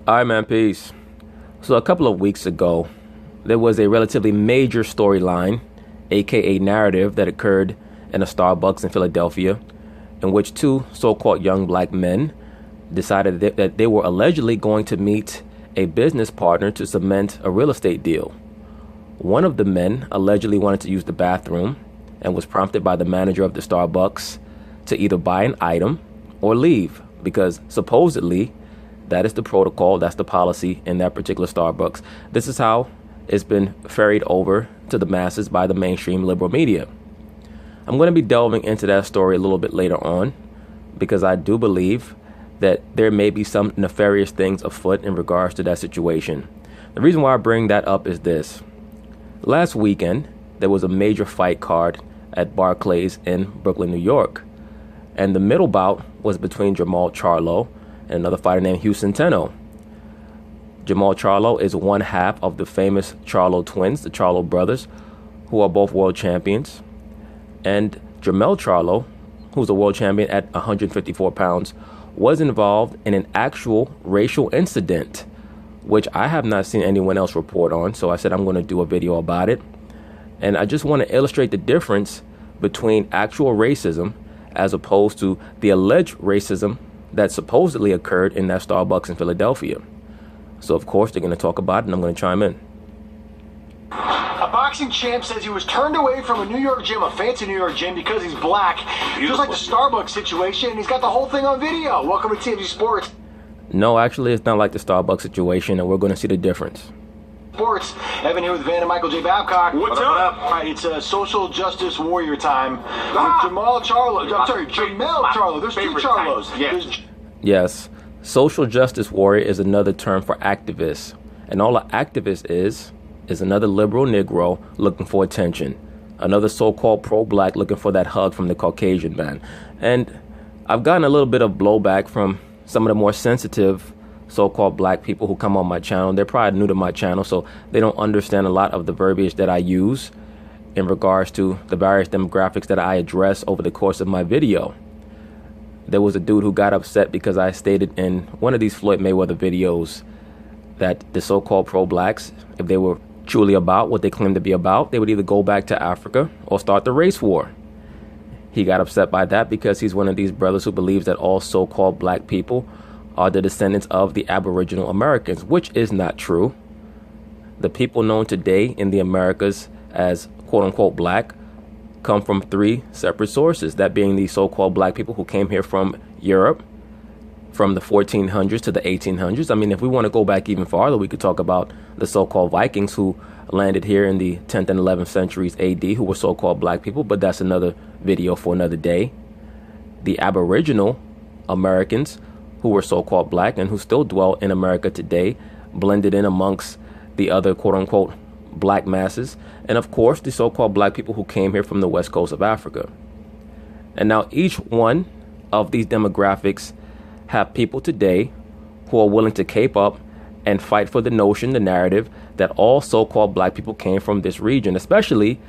All right, man, peace. So a couple of weeks ago, there was a relatively major storyline, aka narrative, that occurred in a Starbucks in Philadelphia, in which two so-called young black men decided that they were allegedly going to meet a business partner to cement a real estate deal. One of the men allegedly wanted to use the bathroom and was prompted by the manager of the Starbucks to either buy an item or leave, because supposedly that is the protocol, that's the policy in that particular Starbucks. This is how it's been ferried over to the masses by the mainstream liberal media. I'm going to be delving into that story a little bit later on, because I do believe that there may be some nefarious things afoot in regards to that situation. The reason why I bring that up is this. Last weekend, there was a major fight card at Barclays in Brooklyn, New York. And the middle bout was between Jermell Charlo and another fighter named Houston Tenno. Jermell Charlo is one half of the famous Charlo twins, the Charlo brothers, who are both world champions. And Jermell Charlo, who's a world champion at 154 pounds, was involved in an actual racial incident, which I have not seen anyone else report on. So I said I'm going to do a video about it. And I just want to illustrate the difference between actual racism as opposed to the alleged racism that supposedly occurred in that Starbucks in Philadelphia. So, of course, they're going to talk about it, and I'm going to chime in. A boxing champ says he was turned away from a New York gym, a fancy New York gym, because he's black. Just like the Starbucks situation, and he's got the whole thing on video. Welcome to TMZ Sports. No, actually, it's not like the Starbucks situation, and we're going to see the difference. Sports. Evan here with Van and Michael J. Babcock. What's up? All right, it's a social justice warrior time. Jermell Charlo. I'm sorry, Jermell Charlo. There's two Charlos. Yes, social justice warrior is another term for activist. And all an activist is another liberal Negro looking for attention. Another so-called pro-black looking for that hug from the Caucasian man. And I've gotten a little bit of blowback from some of the more sensitive so-called black people who come on my channel. They're probably new to my channel, so they don't understand a lot of the verbiage that I use in regards to the various demographics that I address over the course of my video. There was a dude who got upset because I stated in one of these Floyd Mayweather videos that the so-called pro-blacks, if they were truly about what they claim to be about, they would either go back to Africa or start the race war. He got upset by that because he's one of these brothers who believes that all so-called black people are the descendants of the Aboriginal Americans, which is not true. The people known today in the Americas as quote-unquote black come from three separate sources, that being the so-called black people who came here from Europe from the 1400s to the 1800s. I mean, if we want to go back even farther, we could talk about the so-called Vikings who landed here in the 10th and 11th centuries AD, who were so-called black people, but that's another video for another day. The Aboriginal Americans, who were so-called black and who still dwell in America today, blended in amongst the other quote-unquote black masses, and of course the so-called black people who came here from the west coast of Africa. And now each one of these demographics have people today who are willing to cape up and fight for the notion, the narrative, that all so-called black people came from this region, especially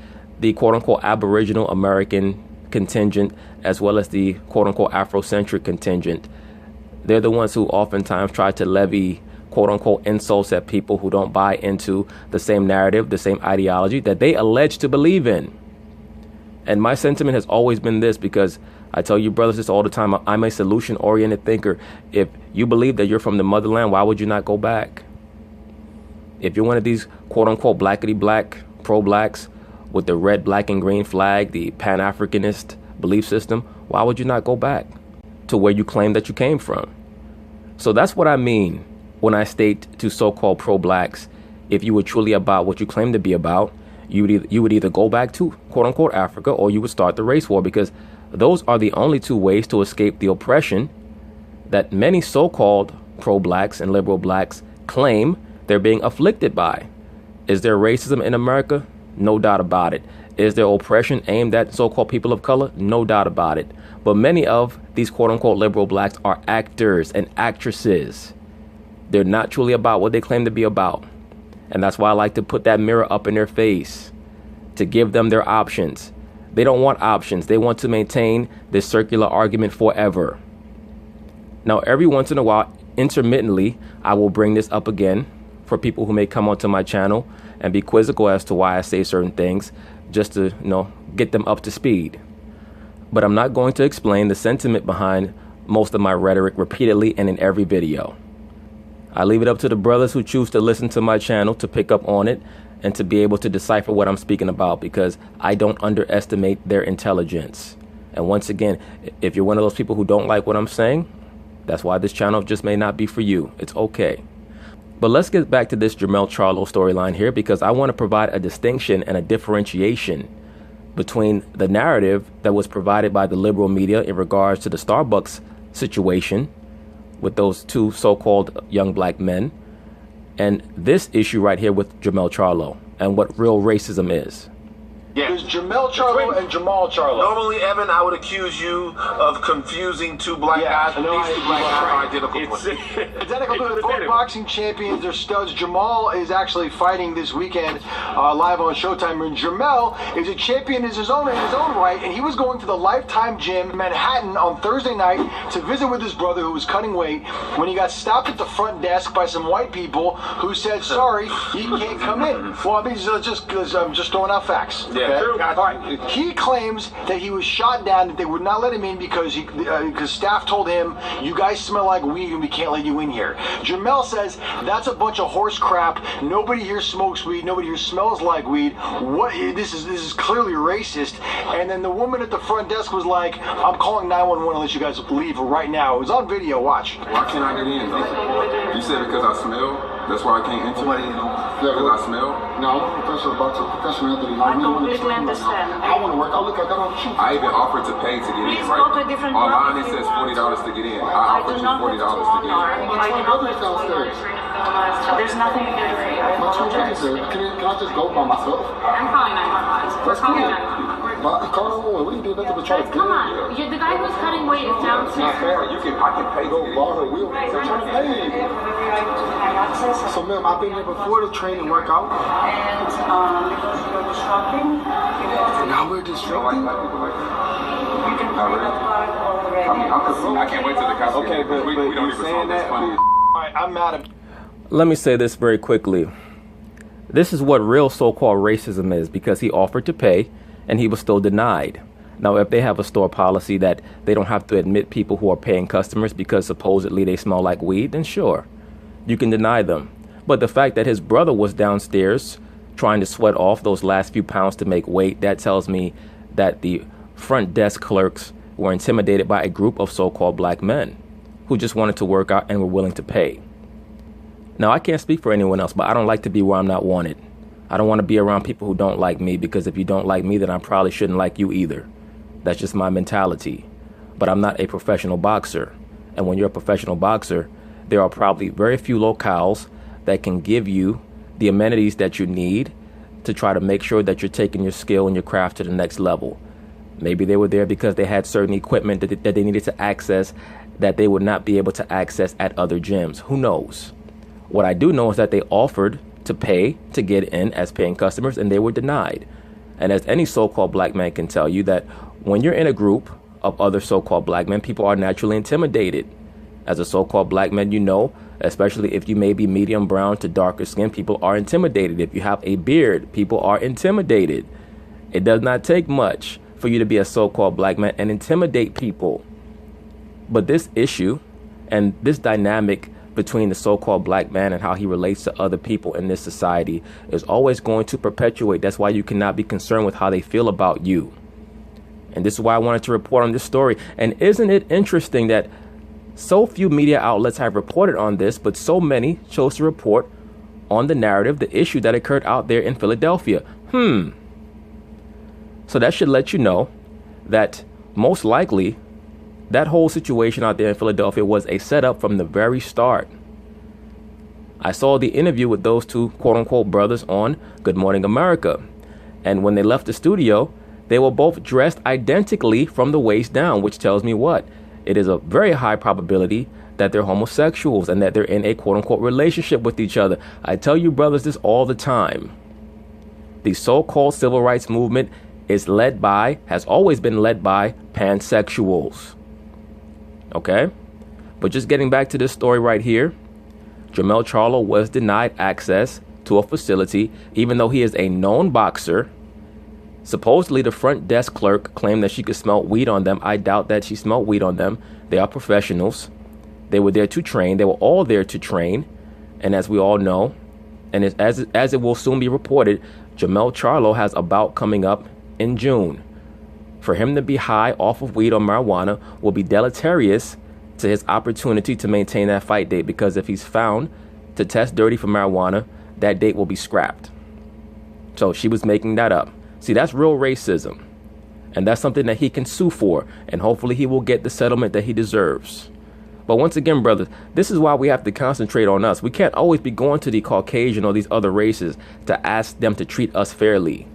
the quote-unquote Aboriginal American contingent, as well as the quote-unquote Afrocentric contingent. They're the ones who oftentimes try to levy quote-unquote insults at people who don't buy into the same narrative, the same ideology that they allege to believe in. And my sentiment has always been this, because I tell you brothers this all the time, I'm a solution-oriented thinker. If you believe that you're from the motherland, why would you not go back? If you're one of these quote-unquote blackity-black, pro-blacks with the red, black, and green flag, the Pan-Africanist belief system, why would you not go back to where you claim that you came from? So that's what I mean when I state to so-called pro-blacks, if you were truly about what you claim to be about, you would either go back to quote-unquote Africa or you would start the race war, because those are the only two ways to escape the oppression that many so-called pro-blacks and liberal blacks claim they're being afflicted by. Is there racism in America? No doubt about it. Is there oppression aimed at so-called people of color? No doubt about it. But many of these quote-unquote liberal blacks are actors and actresses. They're not truly about what they claim to be about. And that's why I like to put that mirror up in their face to give them their options. They don't want options. They want to maintain this circular argument forever. Now, every once in a while, intermittently, I will bring this up again for people who may come onto my channel and be quizzical as to why I say certain things, just to, get them up to speed. But I'm not going to explain the sentiment behind most of my rhetoric repeatedly and in every video. I leave it up to the brothers who choose to listen to my channel to pick up on it and to be able to decipher what I'm speaking about, because I don't underestimate their intelligence. And once again, if you're one of those people who don't like what I'm saying, that's why this channel just may not be for you. It's okay. But let's get back to this Jermell Charlo storyline here, because I want to provide a distinction and a differentiation between the narrative that was provided by the liberal media in regards to the Starbucks situation with those two so-called young black men, and this issue right here with Jermell Charlo and what real racism is. Yeah. There's Jermell Charlo and Jermell Charlo. Normally, Evan, I would accuse you of confusing two black guys, but these two black guys are identical twins. Identical twins. Both boxing champions, they're studs. Jermell is actually fighting this weekend live on Showtime. And Jermell is a champion in his own right, and he was going to the Lifetime Gym in Manhattan on Thursday night to visit with his brother who was cutting weight when he got stopped at the front desk by some white people who said, sorry, he can't come in. Well, I mean, I'm just throwing out facts. Yeah. Okay? All right. He claims that he was shot down, that they would not let him in because staff told him, you guys smell like weed and we can't let you in here. Jermell says that's a bunch of horse crap. Nobody here smokes weed. Nobody here smells like weed. What? This is clearly racist. And then the woman at the front desk was like, I'm calling 911 to let you guys leave right now. It was on video. Watch. Why can't I get in? You said because I smell? That's why I can't enter? Because I smell? No, I'm a professional boxer, professional athlete. I completely understand. I want to work. I look like I don't shoot. I even offered to pay to get in, Please right? go to a different Online room it if says you want $40 to get in. I I offered do you not $40 want to get in. I do not want downstairs. There's nothing to do for you. I My twin apologize. brother's there. Can I just go by myself? I'm calling 911. That's Calling cool. 911. Call him away. We did nothing but try to Come on. The guy who's cutting weight is It's not downstairs. fair. I can pay to go get in. bar her wheel. I'm trying to pay. So, ma'am, I've been here before to train and work out. And because you're disrupting, Now we're I don't like disrupting. black people like that. you can Not pay really. the flag already. I'm confused. I can't wait till the cops Okay, get here. but We don't you even saying solve this that? funny. All right, I'm mad at. Let me say this very quickly. This is what real so-called racism is, because he offered to pay and he was still denied. Now, if they have a store policy that they don't have to admit people who are paying customers because supposedly they smell like weed, then sure, you can deny them. But the fact that his brother was downstairs trying to sweat off those last few pounds to make weight, that tells me that the front desk clerks were intimidated by a group of so-called black men who just wanted to work out and were willing to pay. Now, I can't speak for anyone else, but I don't like to be where I'm not wanted. I don't want to be around people who don't like me, because if you don't like me, then I probably shouldn't like you either. That's just my mentality. But I'm not a professional boxer. And when you're a professional boxer, there are probably very few locales that can give you the amenities that you need to try to make sure that you're taking your skill and your craft to the next level. Maybe they were there because they had certain equipment that they needed to access that they would not be able to access at other gyms. Who knows? What I do know is that they offered to pay to get in as paying customers, and they were denied. And as any so-called black man can tell you, that when you're in a group of other so-called black men, people are naturally intimidated. As a so-called black man, you know, especially if you may be medium brown to darker skin, people are intimidated. If you have a beard, people are intimidated. It does not take much for you to be a so-called black man and intimidate people. But this issue and this dynamic between the so-called black man and how he relates to other people in this society is always going to perpetuate. That's why you cannot be concerned with how they feel about you. And this is why I wanted to report on this story. And isn't it interesting that so few media outlets have reported on this, but so many chose to report on the narrative, the issue that occurred out there in Philadelphia? So that should let you know that most likely that whole situation out there in Philadelphia was a setup from the very start. I saw the interview with those two quote-unquote brothers on Good Morning America. And when they left the studio, they were both dressed identically from the waist down, which tells me what? It is a very high probability that they're homosexuals and that they're in a quote-unquote relationship with each other. I tell you brothers this all the time. The so-called civil rights movement is led by, has always been led by pansexuals. Okay? But just getting back to this story right here, Jermell Charlo was denied access to a facility, even though he is a known boxer. Supposedly, the front desk clerk claimed that she could smell weed on them. I doubt that she smelled weed on them. They are professionals. They were there to train. They were all there to train. And as we all know, and as it will soon be reported, Jermell Charlo has a bout coming up in June. For him to be high off of weed or marijuana will be deleterious to his opportunity to maintain that fight date, because if he's found to test dirty for marijuana, that date will be scrapped. So she was making that up. See, that's real racism. And that's something that he can sue for. And hopefully he will get the settlement that he deserves. But once again, brothers, this is why we have to concentrate on us. We can't always be going to the Caucasian or these other races to ask them to treat us fairly.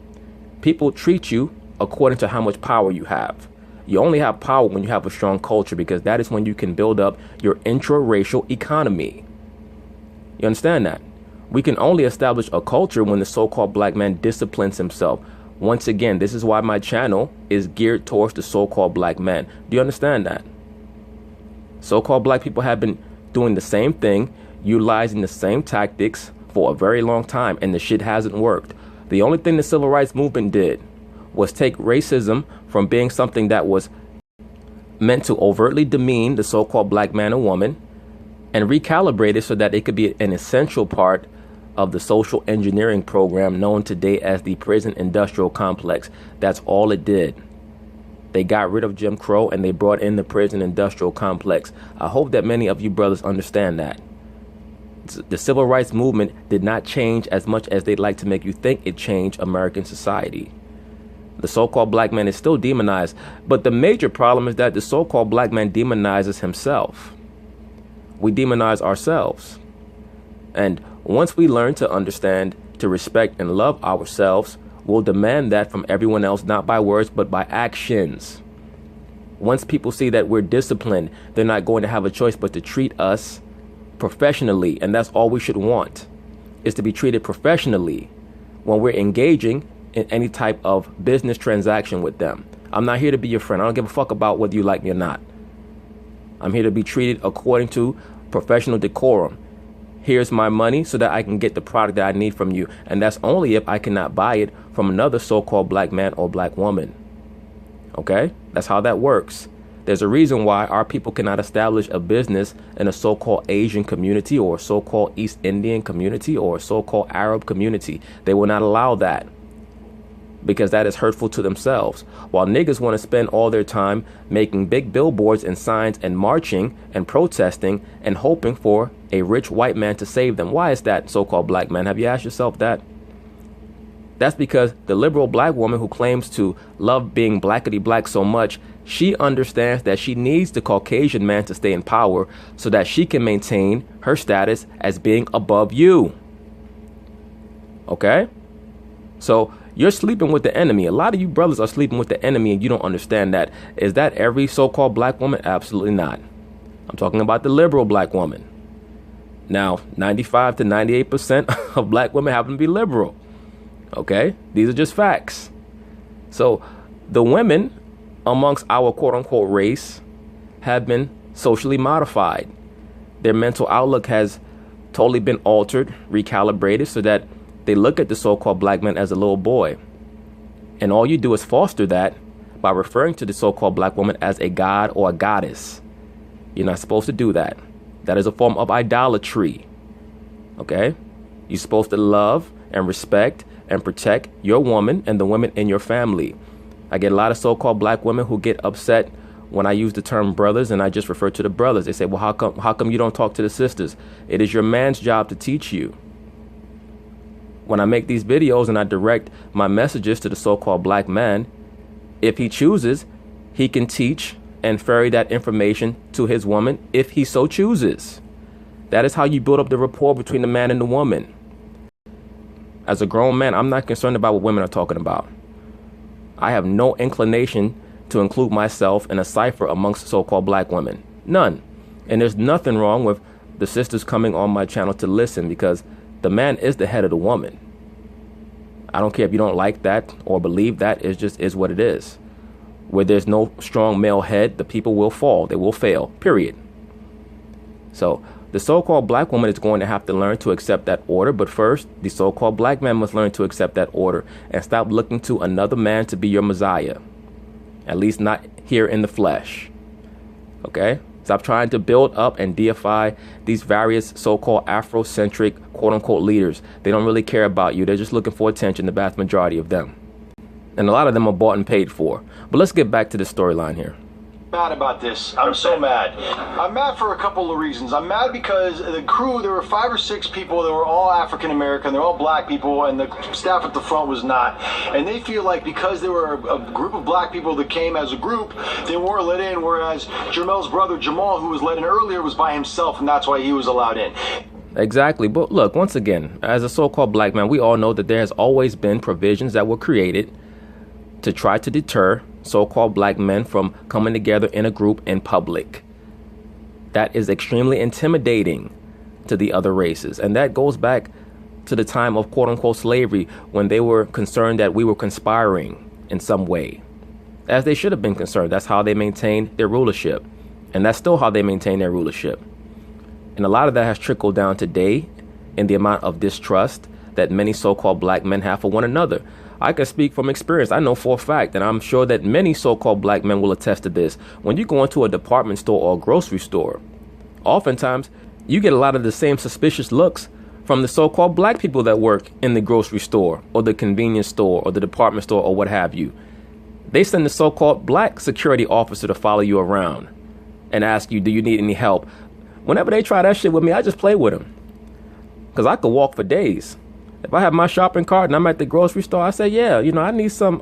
People treat you according to how much power you have. You only have power when you have a strong culture, because that is when you can build up your intra-racial economy. You understand that? We can only establish a culture when the so-called black man disciplines himself. Once again, this is why my channel is geared towards the so-called black man. Do you understand that? So-called black people have been doing the same thing, utilizing the same tactics for a very long time, and the shit hasn't worked. The only thing the civil rights movement did was take racism from being something that was meant to overtly demean the so-called black man or woman and recalibrate it so that it could be an essential part of the social engineering program known today as the prison industrial complex. That's all it did. They got rid of Jim Crow and they brought in the prison industrial complex. I hope that many of you brothers understand that. The civil rights movement did not change as much as they'd like to make you think it changed American society. The so-called black man is still demonized, but the major problem is that the so-called black man demonizes himself. We demonize ourselves. And once we learn to understand, to respect and love ourselves, we'll demand that from everyone else, not by words, but by actions. Once people see that we're disciplined, they're not going to have a choice but to treat us professionally. And that's all we should want, is to be treated professionally when we're engaging in any type of business transaction with them. I'm not here to be your friend. I don't give a fuck about whether you like me or not. I'm here to be treated according to professional decorum. Here's my money so that I can get the product that I need from you. And that's only if I cannot buy it from another so-called black man or black woman. Okay? That's how that works. There's a reason why our people cannot establish a business in a so-called Asian community or a so-called East Indian community or a so-called Arab community. They will not allow that, because that is hurtful to themselves. While niggas want to spend all their time making big billboards and signs and marching and protesting and hoping for a rich white man to save them. Why is that, so-called black man? Have you asked yourself that? That's because the liberal black woman who claims to love being blackety black so much, she understands that she needs the Caucasian man to stay in power so that she can maintain her status as being above you. Okay? So you're sleeping with the enemy. A lot of you brothers are sleeping with the enemy and you don't understand that. Is that every so-called black woman? Absolutely not. I'm talking about the liberal black woman. Now, 95 to 98% of black women happen to be liberal. Okay? These are just facts. So the women amongst our quote-unquote race have been socially modified. Their mental outlook has totally been altered, recalibrated, so that they look at the so-called black man as a little boy. And all you do is foster that by referring to the so-called black woman as a god or a goddess. You're not supposed to do that. That is a form of idolatry. Okay? You're supposed to love and respect and protect your woman and the women in your family. I get a lot of so-called black women who get upset when I use the term brothers and I just refer to the brothers. They say, well, how come you don't talk to the sisters? It is your man's job to teach you. When I make these videos and I direct my messages to the so-called black man, if he chooses, he can teach and ferry that information to his woman if he so chooses. That is how you build up the rapport between the man and the woman. As a grown man, I'm not concerned about what women are talking about. I have no inclination to include myself in a cipher amongst so-called black women. None. And there's nothing wrong with the sisters coming on my channel to listen, because the man is the head of the woman. I don't care if you don't like that or believe that. It just is what it is. Where there's no strong male head, the people will fall. They will fail. Period. So the so-called black woman is going to have to learn to accept that order. But first, the so-called black man must learn to accept that order and stop looking to another man to be your Messiah. At least not here in the flesh. Okay? Stop trying to build up and deify these various so-called Afrocentric, quote-unquote, leaders. They don't really care about you. They're just looking for attention, the vast majority of them. And a lot of them are bought and paid for. But let's get back to the storyline here. Mad about this. I'm so mad. I'm mad for a couple of reasons. I'm mad because the crew, there were 5 or 6 people that were all African American, they're all black people, and the staff at the front was not. And they feel like because there were a group of black people that came as a group, they weren't let in, whereas Jermell's brother Jermell, who was let in earlier, was by himself, and that's why he was allowed in. Exactly. But look, once again, as a so-called black man, we all know that there has always been provisions that were created to try to deter so-called black men from coming together in a group in public. That is extremely intimidating to the other races. And that goes back to the time of quote-unquote slavery, when they were concerned that we were conspiring in some way. As they should have been concerned. That's how they maintained their rulership. And that's still how they maintain their rulership. And a lot of that has trickled down today in the amount of distrust that many so-called black men have for one another. I can speak from experience. I know for a fact, and I'm sure that many so-called black men will attest to this. When you go into a department store or a grocery store, oftentimes you get a lot of the same suspicious looks from the so-called black people that work in the grocery store or the convenience store or the department store or what have you. They send the so-called black security officer to follow you around and ask you, do you need any help? Whenever they try that shit with me, I just play with them. Because I could walk for days. If I have my shopping cart and I'm at the grocery store, I say, yeah, I need some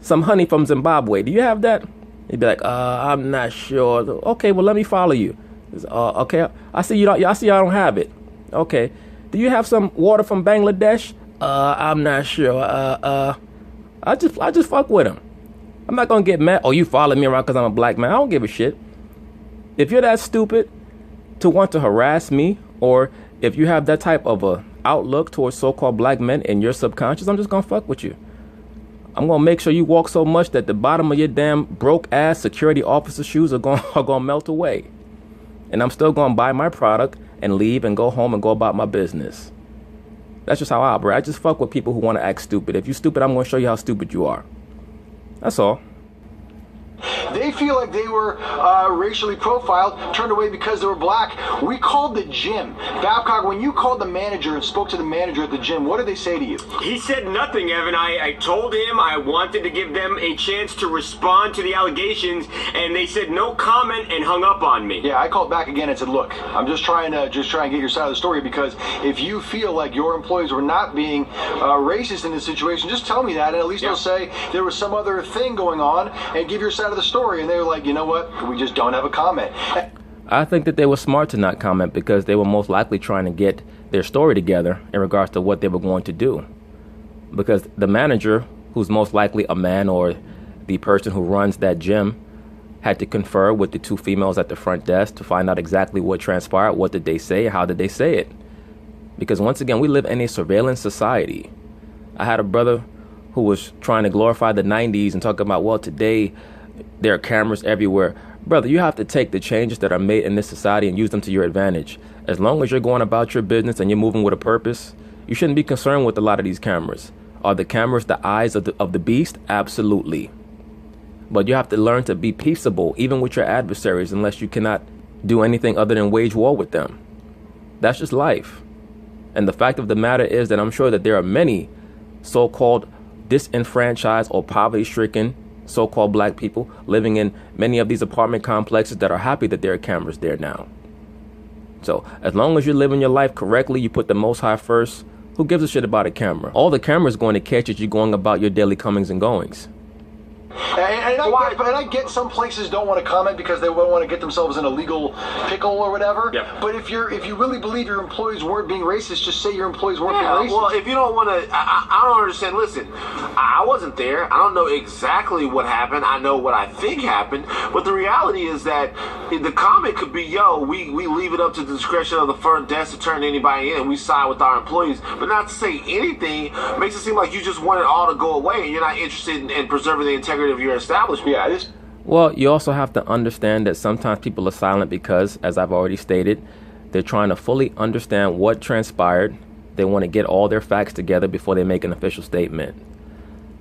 honey from Zimbabwe. Do you have that? He'd be like, I'm not sure. Okay, well, let me follow you. Okay, I see I don't have it. Okay, do you have some water from Bangladesh? I'm not sure. I just fuck with him. I'm not gonna get mad. Oh, you follow me around because I'm a black man. I don't give a shit. If you're that stupid to want to harass me, or if you have that type of a outlook towards so-called black men in your subconscious, I'm just gonna fuck with you. I'm gonna make sure you walk so much that the bottom of your damn broke ass security officer shoes are gonna melt away. And I'm still gonna buy my product and leave and go home and go about my business. That's just how I operate. I just fuck with people who want to act stupid. If you're stupid, I'm gonna show you how stupid you are. That's all. They feel like they were racially profiled, turned away because they were black. We called the gym. Babcock, when you called the manager and spoke to the manager at the gym, what did they say to you? He said nothing, Evan. I told him I wanted to give them a chance to respond to the allegations, and they said no comment and hung up on me. Yeah, I called back again and said, look, I'm just trying to get your side of the story, because if you feel like your employees were not being racist in this situation, just tell me that, and at least they'll say there was some other thing going on and give your side of the story. And they were like, you know what? We just don't have a comment. I think that they were smart to not comment, because they were most likely trying to get their story together in regards to what they were going to do. Because the manager, who's most likely a man, or the person who runs that gym, had to confer with the 2 females at the front desk to find out exactly what transpired, what did they say, how did they say it. Because once again, we live in a surveillance society. I had a brother who was trying to glorify the 90s and talk about, well, today there are cameras everywhere. Brother, you have to take the changes that are made in this society and use them to your advantage. As long as you're going about your business and you're moving with a purpose, you shouldn't be concerned with a lot of these cameras. Are the cameras the eyes of the beast? Absolutely. But you have to learn to be peaceable, even with your adversaries, unless you cannot do anything other than wage war with them. That's just life. And the fact of the matter is that I'm sure that there are many so-called disenfranchised or poverty-stricken so-called black people living in many of these apartment complexes that are happy that there are cameras there now. So as long as you're living your life correctly, you put the Most High first, who gives a shit about a camera? All the camera's going to catch is you going about your daily comings and goings. And I get some places don't want to comment because they want to get themselves in a legal pickle or whatever. Yep. But if you really believe your employees weren't being racist, just say your employees weren't being racist. Well, if you don't want to, I don't understand. Listen, I wasn't there. I don't know exactly what happened. I know what I think happened. But the reality is that the comment could be, yo, we leave it up to the discretion of the front desk to turn anybody in, and we side with our employees. But not to say anything makes it seem like you just want it all to go away and you're not interested in preserving the integrity of your establishment. Yeah, Well, you also have to understand that sometimes people are silent because, as I've already stated, they're trying to fully understand what transpired. They want to get all their facts together before they make an official statement.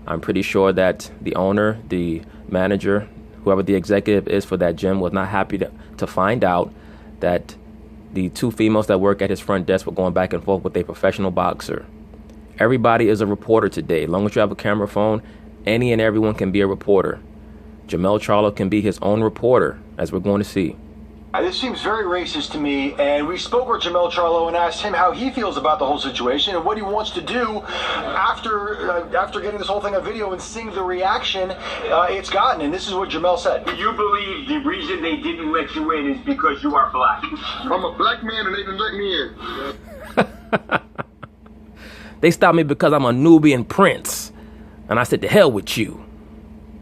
I'm pretty sure that the owner, the manager, whoever the executive is for that gym was not happy to find out that the two females that work at his front desk were going back and forth with a professional boxer. Everybody is a reporter today. As long as you have a camera phone, any and everyone can be a reporter. Jermell Charlo can be his own reporter, as we're going to see. This seems very racist to me, and we spoke with Jermell Charlo and asked him how he feels about the whole situation and what he wants to do after getting this whole thing on video and seeing the reaction it's gotten. And this is what Jermell said. You believe the reason they didn't let you in is because you are black? I'm a black man and they didn't let me in. They stopped me because I'm a Nubian prince. And I said, to hell with you.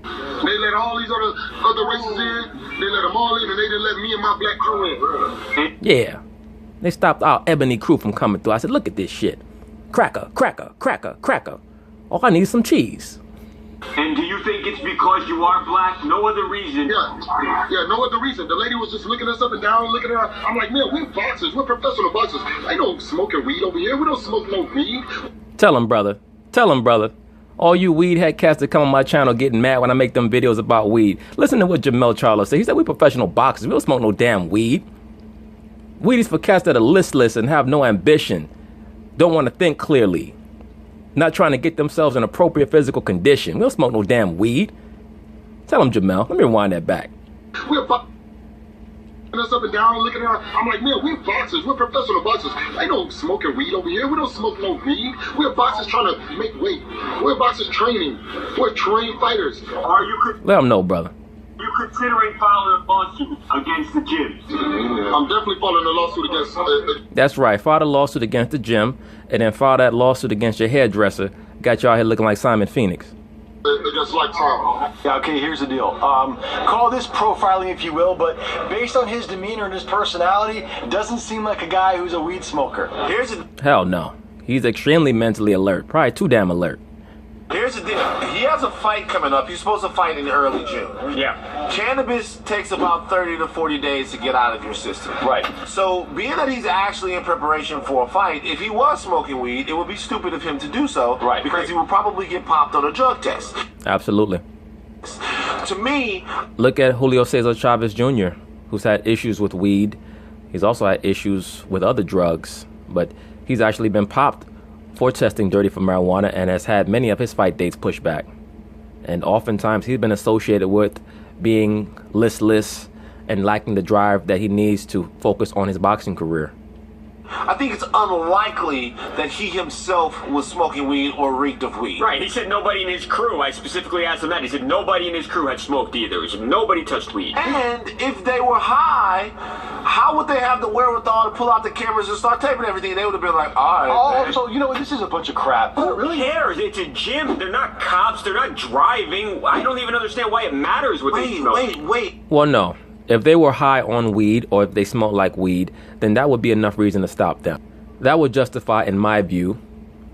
They let all these other races in. They let them all in, and they didn't let me and my black crew in. Yeah. They stopped our ebony crew from coming through. I said, look at this shit. Cracker, cracker, cracker, cracker. All I need is some cheese. And do you think it's because you are black? No other reason? Yeah, no other reason. The lady was just looking us up and down, looking at her. I'm like, man, we're boxers. We're professional boxers. I don't smoke weed over here. We don't smoke no weed. Tell him, brother. Tell him, brother. All you weed head cats that come on my channel getting mad when I make them videos about weed. Listen to what Jermell Charlo said. He said we professional boxers. We don't smoke no damn weed. Weed is for cats that are listless and have no ambition. Don't want to think clearly. Not trying to get themselves in appropriate physical condition. We don't smoke no damn weed. Tell him, Jermell. Let me rewind that back. We're us up and down, looking at her. I'm like, man, we're boxers. We're professional boxers. I don't smoke weed over here. We don't smoke no weed. We're boxers trying to make weight. We're boxers training. We're trained fighters. Are you? Let him know, brother. Are you considering filing a lawsuit against the gym? I'm definitely filing a lawsuit against. That's right. File a lawsuit against the gym, and then file that lawsuit against your hairdresser. Got you out here looking like Simon Phoenix. Against Lifetime. Yeah, okay, here's the deal. Call this profiling if you will, but based on his demeanor and his personality, doesn't seem like a guy who's a weed smoker. Hell no. He's extremely mentally alert. Probably too damn alert. Here's the deal. He has a fight coming up. He's supposed to fight in early June. Yeah. Cannabis takes about 30 to 40 days to get out of your system. Right. So, being that he's actually in preparation for a fight, if he was smoking weed, it would be stupid of him to do so. Right. Because he would probably get popped on a drug test. Absolutely. To me... Look at Julio Cesar Chavez Jr., who's had issues with weed. He's also had issues with other drugs. But he's actually been popped for testing dirty for marijuana and has had many of his fight dates pushed back. And oftentimes he's been associated with being listless and lacking the drive that he needs to focus on his boxing career. I think it's unlikely that he himself was smoking weed or reeked of weed. Right, he said nobody in his crew. I specifically asked him that. He said nobody in his crew had smoked either. He said nobody touched weed. And if they were high, how would they have the wherewithal to pull out the cameras and start taping everything? They would have been like, all right. Oh, so you know what? This is a bunch of crap. Who cares? It's a gym. They're not cops. They're not driving. I don't even understand why it matters what they smoke. Wait. Well, no. If they were high on weed or if they smoked like weed, then that would be enough reason to stop them. That would justify, in my view,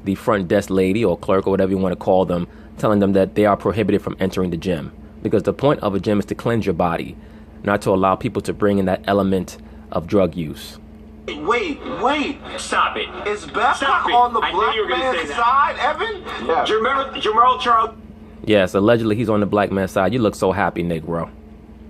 the front desk lady or clerk or whatever you want to call them, telling them that they are prohibited from entering the gym. Because the point of a gym is to cleanse your body, not to allow people to bring in that element of drug use. Wait. Stop it. Is Babcock it. on the I knew black you were gonna man's say side, Evan? Yeah. Jermell Charlo. Yes, allegedly he's on the black man's side. You look so happy, Negro.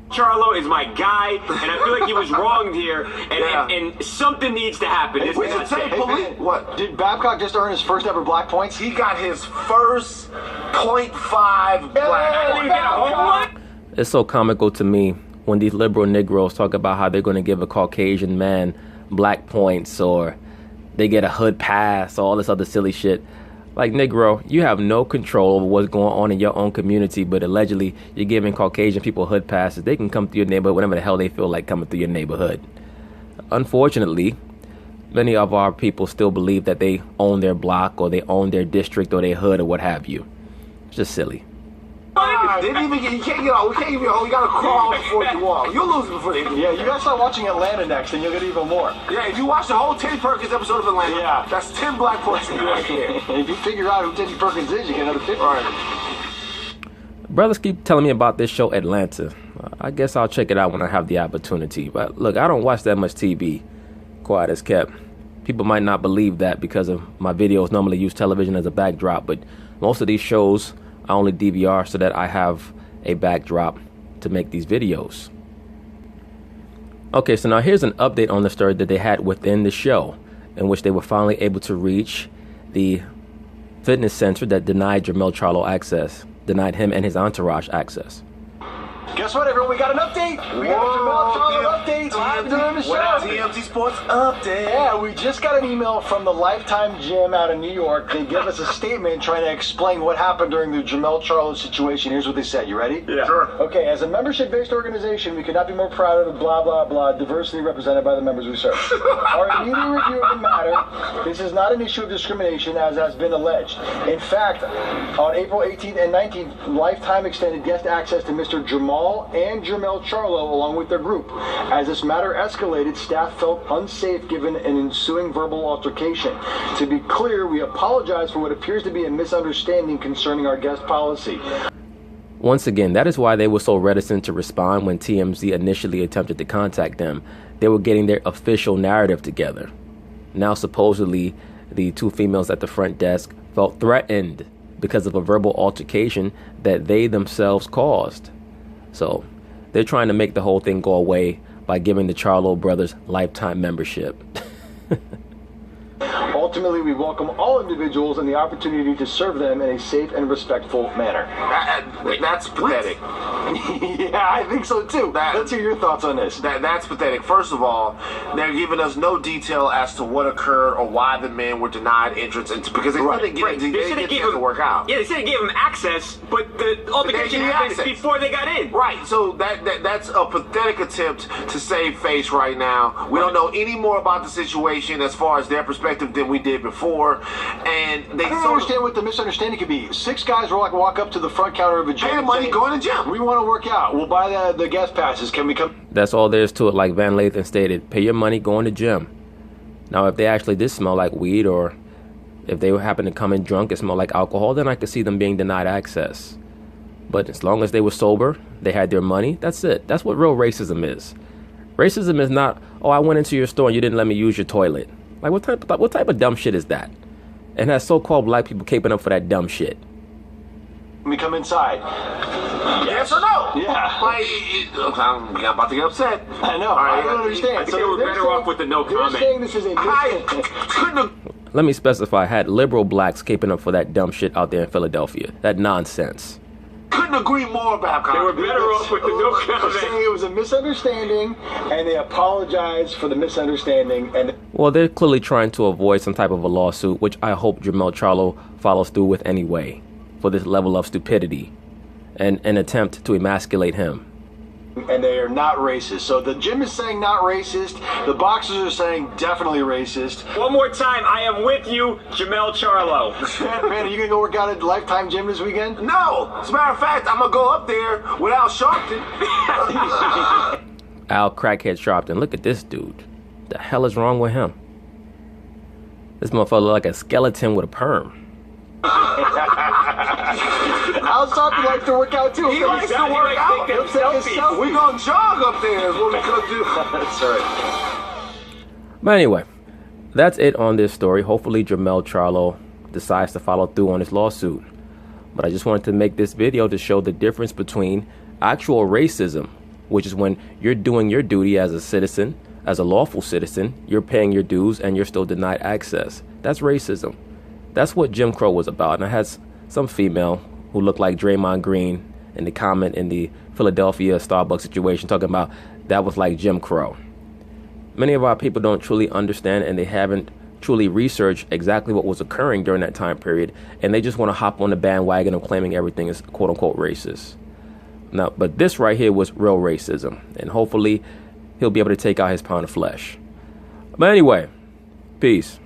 Charlo is my guy, and I feel like he was wronged here, and something needs to happen. Hey, This is hey, man, what? Did Babcock just earn his first ever black points? He got his first 0.5 black Did he get a whole one? It's so comical to me when these liberal Negroes talk about how they're going to give a Caucasian man black points or they get a hood pass or all this other silly shit. Like, Negro, you have no control over what's going on in your own community, but allegedly you're giving Caucasian people hood passes. They can come through your neighborhood whenever the hell they feel like coming through your neighborhood. Unfortunately, many of our people still believe that they own their block or they own their district or their hood or what have you. It's just silly. Didn't even get, you can't get out. We can't even get out. You gotta crawl before you walk. You'll lose before you. Yeah, you gotta start watching Atlanta next, and you'll get even more. Yeah, if you watch the whole Teddy Perkins episode of Atlanta, Yeah. that's 10 black points for you right there. And if you figure out who Teddy Perkins is, you get another 50. All right. Brothers keep telling me about this show Atlanta. I guess I'll check it out when I have the opportunity. But look, I don't watch that much TV, quiet as kept. People might not believe that because of my videos normally use television as a backdrop, but most of these shows I only DVR so that I have a backdrop to make these videos. Okay, so now here's an update on the story that they had within the show, in which they were finally able to reach the fitness center that denied Jermell Charlo access, denied him and his entourage access. Guess what, everyone? We got an update. We got a Jermell Charlo update live during the show. TMZ Sports update. Yeah, we just got an email from the Lifetime Gym out of New York. They gave us a statement trying to explain what happened during the Jermell Charlo situation. Here's what they said. You ready? Yeah. Sure. Okay, as a membership-based organization, we could not be more proud of the blah, blah, blah diversity represented by the members we serve. Our immediate review of the matter, this is not an issue of discrimination as has been alleged. In fact, on April 18th and 19th, Lifetime extended guest access to Mr. Jamal and Jermell Charlo along with their group. As this matter escalated, staff felt unsafe given an ensuing verbal altercation. To be clear, we apologize for what appears to be a misunderstanding concerning our guest policy. Once again, that is why they were so reticent to respond when TMZ initially attempted to contact them. They were getting their official narrative together. Now, supposedly, the two females at the front desk felt threatened because of a verbal altercation that they themselves caused. So they're trying to make the whole thing go away by giving the Charlo brothers lifetime membership. Ultimately, we welcome all individuals and the opportunity to serve them in a safe and respectful manner. That's pathetic. Yeah, I think so too. Let's hear your thoughts on this. That's pathetic. First of all, they're giving us no detail as to what occurred or why the men were denied entrance into, because they didn't get to work out. Yeah, they said they gave him access, but the altercation happened before they got in. Right. So that's a pathetic attempt to save face right now. We don't know any more about the situation as far as their perspective than we did before, and they I don't understand what the misunderstanding could be. 6 guys walk up to the front counter of a gym. Pay money, go in the gym. We want to work out. We'll buy the guest passes. Can we come? That's all there is to it. Like Van Lathan stated, pay your money, go in the gym. Now, if they actually did smell like weed, or if they happen to come in drunk and smell like alcohol, then I could see them being denied access. But as long as they were sober, they had their money, that's it. That's what real racism is. Racism is not, oh, I went into your store and you didn't let me use your toilet. Like, what type of dumb shit is that? And has so-called black people caping up for that dumb shit. Can we come inside? Yes or no? Yeah. Like, I'm about to get upset. I know. I don't understand. I think they were better off with the no comment. They're saying this is a Let me specify, had liberal blacks caping up for that dumb shit out there in Philadelphia. That nonsense. Couldn't agree more, Babcock. They were better off with the no They're comment. saying it was a misunderstanding, and they apologize for the misunderstanding. And Well, they're clearly trying to avoid some type of a lawsuit, which I hope Jermell Charlo follows through with anyway, for this level of stupidity and an attempt to emasculate him. And they are not racist. So the gym is saying not racist. The boxers are saying definitely racist. One more time, I am with you, Jermell Charlo. Man, are you going to go work out at Lifetime Gym this weekend? No. As a matter of fact, I'm going to go up there without Sharpton. Al Crackhead Sharpton, look at this dude. The hell is wrong with him? This motherfucker look like a skeleton with a perm. Al Sharpton likes to work out too. He likes to work out. He'll take his selfie. We're going to jog up there is what we're going to do. That's right. But anyway, that's it on this story. Hopefully Jermell Charlo decides to follow through on his lawsuit. But I just wanted to make this video to show the difference between actual racism, which is when you're doing your duty as a citizen, as a lawful citizen, you're paying your dues and you're still denied access. That's racism. That's what Jim Crow was about. And I had some female who looked like Draymond Green in the comment in the Philadelphia Starbucks situation talking about that was like Jim Crow. Many of our people don't truly understand, and they haven't truly researched exactly what was occurring during that time period, and they just want to hop on the bandwagon of claiming everything is quote-unquote racist. Now, but this right here was real racism, and hopefully he'll be able to take out his pound of flesh. But anyway, peace.